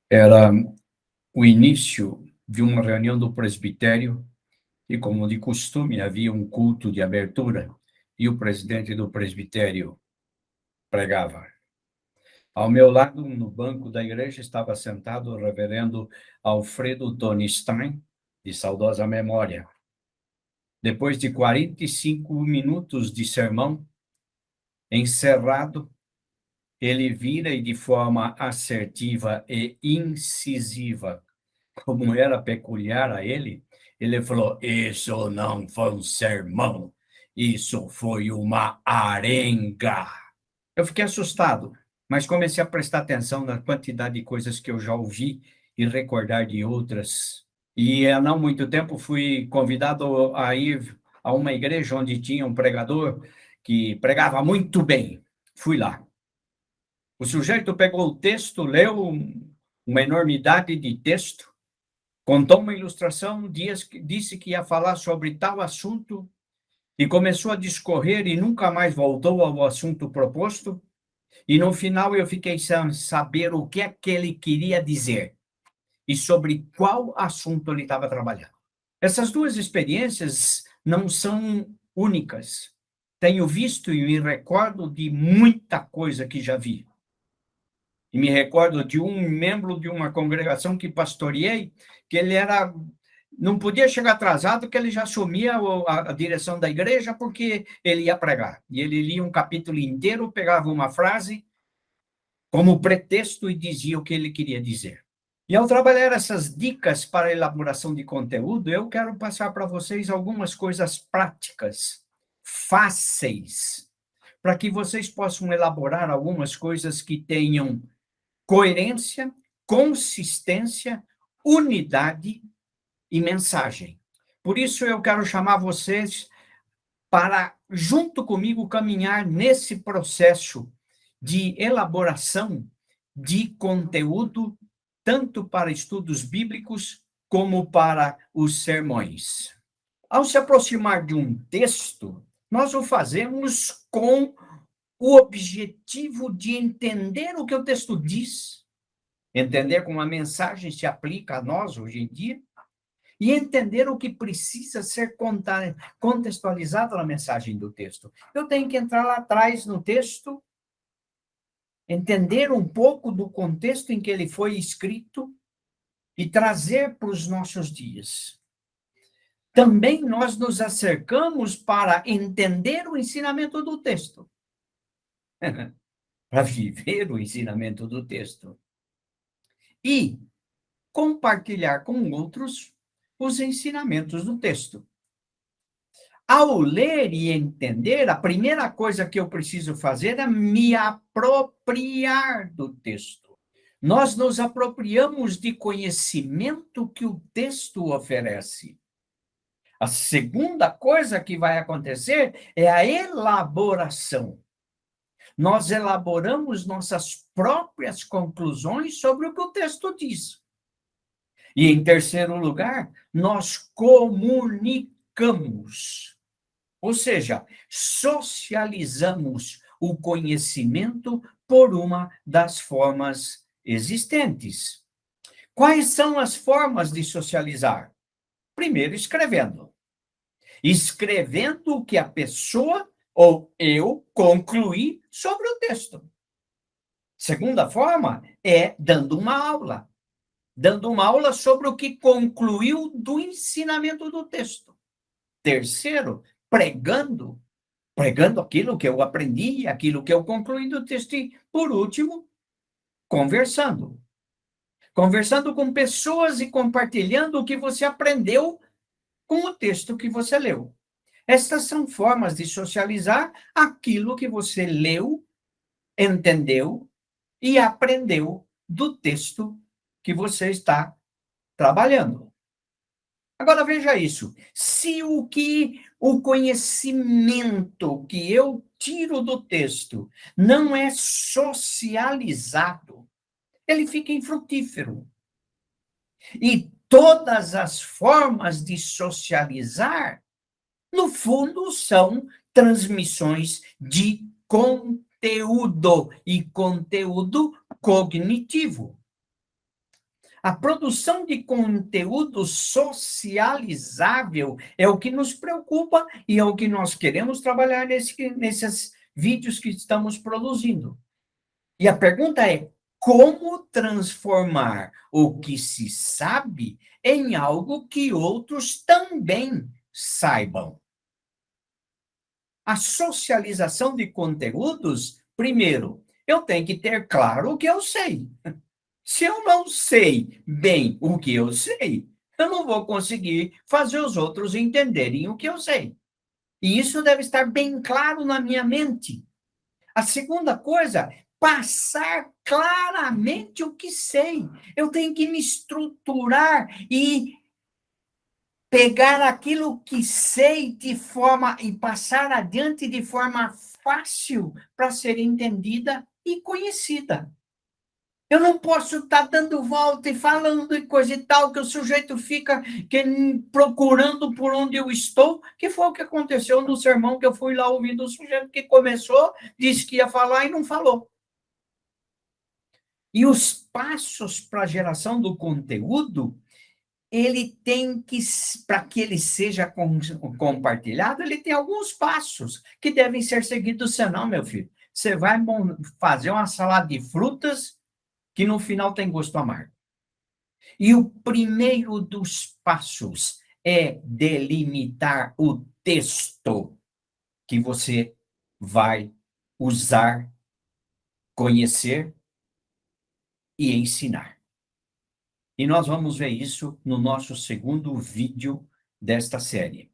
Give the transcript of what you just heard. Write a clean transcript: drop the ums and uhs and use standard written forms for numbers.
Era o início de uma reunião do presbitério e, como de costume, havia um culto de abertura e o presidente do presbitério pregava. Ao meu lado, no banco da igreja, estava sentado o reverendo Alfredo Tony Stein, de saudosa memória. Depois de 45 minutos de sermão, encerrado, ele vira e, de forma assertiva e incisiva, como era peculiar a ele, ele falou: Isso não foi um sermão, isso foi uma arenga. Eu fiquei assustado, mas comecei a prestar atenção na quantidade de coisas que eu já ouvi e recordar de outras. E há não muito tempo fui convidado a ir a uma igreja onde tinha um pregador que pregava muito bem. Fui lá. O sujeito pegou o texto, leu uma enormidade de texto, contou uma ilustração, disse que ia falar sobre tal assunto e começou a discorrer e nunca mais voltou ao assunto proposto. E no final eu fiquei sem saber o que é que ele queria dizer e sobre qual assunto ele estava trabalhando. Essas duas experiências não são únicas. Tenho visto e me recordo de muita coisa que já vi. E me recordo de um membro de uma congregação que pastoreei, que ele não podia chegar atrasado, que ele já assumia a direção da igreja, porque ele ia pregar. E ele lia um capítulo inteiro, pegava uma frase como pretexto e dizia o que ele queria dizer. E ao trabalhar essas dicas para a elaboração de conteúdo, eu quero passar para vocês algumas coisas práticas, fáceis, para que vocês possam elaborar algumas coisas que tenham coerência, consistência, unidade e mensagem. Por isso, eu quero chamar vocês para, junto comigo, caminhar nesse processo de elaboração de conteúdo, tanto para estudos bíblicos como para os sermões. Ao se aproximar de um texto, nós o fazemos com o objetivo de entender o que o texto diz, entender como a mensagem se aplica a nós hoje em dia, e entender o que precisa ser contextualizado na mensagem do texto. Eu tenho que entrar lá atrás no texto, entender um pouco do contexto em que ele foi escrito e trazer para os nossos dias. Também nós nos acercamos para entender o ensinamento do texto, para viver o ensinamento do texto e compartilhar com outros os ensinamentos do texto. Ao ler e entender, a primeira coisa que eu preciso fazer é me apropriar do texto. Nós nos apropriamos de conhecimento que o texto oferece. A segunda coisa que vai acontecer é a elaboração. Nós elaboramos nossas próprias conclusões sobre o que o texto diz. E, em terceiro lugar, nós comunicamos. Ou seja, socializamos o conhecimento por uma das formas existentes. Quais são as formas de socializar? Primeiro, escrevendo. Escrevendo o que a pessoa ou eu concluí sobre o texto. Segunda forma é dando uma aula. Dando uma aula sobre o que concluiu do ensinamento do texto. Terceiro, pregando aquilo que eu aprendi, aquilo que eu concluí do texto. E, por último, conversando. Conversando com pessoas e compartilhando o que você aprendeu com o texto que você leu. Estas são formas de socializar aquilo que você leu, entendeu e aprendeu do texto que você está trabalhando. Agora veja isso. Se o conhecimento que eu tiro do texto não é socializado, ele fica infrutífero. E todas as formas de socializar, no fundo, são transmissões de conteúdo e conteúdo cognitivo. A produção de conteúdo socializável é o que nos preocupa e é o que nós queremos trabalhar nesses vídeos que estamos produzindo. E a pergunta é: como transformar o que se sabe em algo que outros também saibam? A socialização de conteúdos, primeiro, eu tenho que ter claro o que eu sei. Se eu não sei bem o que eu sei, eu não vou conseguir fazer os outros entenderem o que eu sei. E isso deve estar bem claro na minha mente. A segunda coisa, passar claramente o que sei. Eu tenho que me estruturar e pegar aquilo que sei de forma e passar adiante de forma fácil para ser entendida e conhecida. Eu não posso estar dando volta e falando e coisa e tal, que o sujeito fica procurando por onde eu estou, que foi o que aconteceu no sermão que eu fui lá ouvindo o sujeito que começou, disse que ia falar e não falou. E os passos para a geração do conteúdo, ele tem que, para que ele seja compartilhado, ele tem alguns passos que devem ser seguidos, senão, meu filho, você vai fazer uma salada de frutas que no final tem gosto amargo. E o primeiro dos passos é delimitar o texto que você vai usar, conhecer e ensinar. E nós vamos ver isso no nosso segundo vídeo desta série.